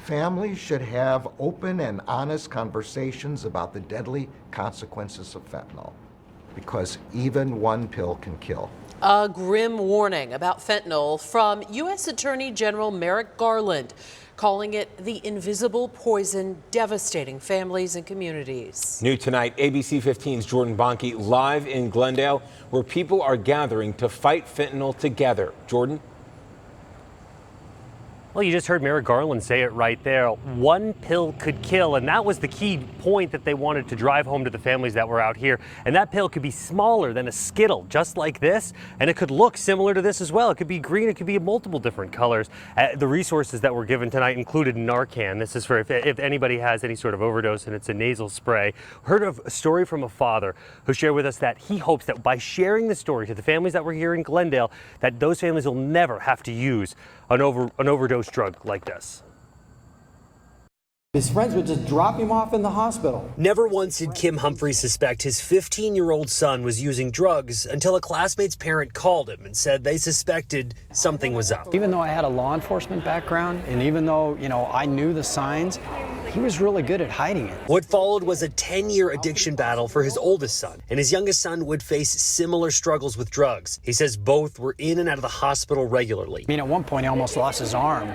Families should have open and honest conversations about the deadly consequences of fentanyl, because even one pill can kill. A grim warning about fentanyl from U.S. Attorney General Merrick Garland, calling it the invisible poison devastating families and communities. New tonight, ABC 15's Jordan Bonke live in Glendale, where people are gathering to fight fentanyl together. Jordan? Well, you just heard Merrick Garland say it right there. One pill could kill, and that was the key point that they wanted to drive home to the families that were out here. And that pill could be smaller than a Skittle, just like this, and it could look similar to this as well. It could be green, it could be multiple different colors. The resources that were given tonight included Narcan. This is for if anybody has any sort of overdose, and it's a nasal spray. Heard of a story from a father who shared with us that he hopes that by sharing the story to the families that were here in Glendale, that those families will never have to use an overdose drug like this. His friends would just drop him off in the hospital. Never once did Kim Humphrey suspect his 15-year-old son was using drugs until a classmate's parent called him and said they suspected something was up. Even though I had a law enforcement background, and even though, I knew the signs, he was really good at hiding it. What followed was a 10-year addiction battle for his oldest son, and his youngest son would face similar struggles with drugs. He says both were in and out of the hospital regularly. At one point he almost lost his arm,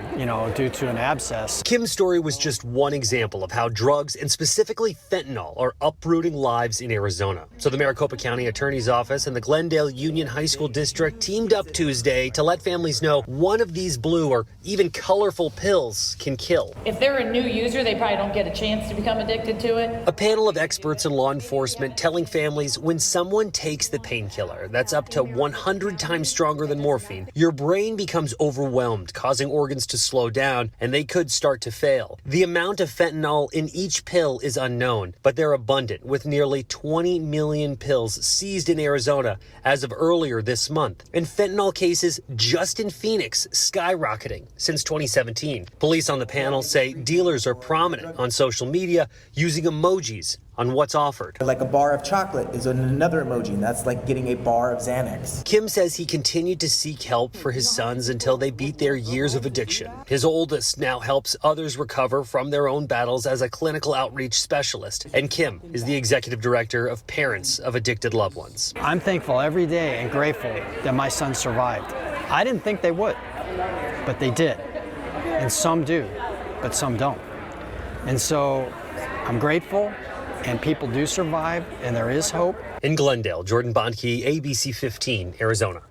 due to an abscess. Kim's story was just one example of how drugs, and specifically fentanyl, are uprooting lives in Arizona. So the Maricopa County Attorney's Office and the Glendale Union High School District teamed up Tuesday to let families know one of these blue or even colorful pills can kill. If they're a new user, they probably don't get a chance to become addicted to it. A panel of experts and law enforcement telling families when someone takes the painkiller that's up to 100 times stronger than morphine, your brain becomes overwhelmed, causing organs to slow down, and they could start to fail. The amount of fentanyl in each pill is unknown, but they're abundant, with nearly 20 million pills seized in Arizona as of earlier this month. And fentanyl cases just in Phoenix skyrocketing since 2017. Police on the panel say dealers are prominent on social media using emojis on what's offered. Like a bar of chocolate is another emoji, and that's like getting a bar of Xanax. Kim says he continued to seek help for his sons until they beat their years of addiction. His oldest now helps others recover from their own battles as a clinical outreach specialist. And Kim is the executive director of Parents of Addicted Loved Ones. I'm thankful every day and grateful that my son survived. I didn't think they would, but they did. And some do, but some don't. And so I'm grateful, and people do survive, and there is hope. In Glendale, Jordan Bonke, ABC 15, Arizona.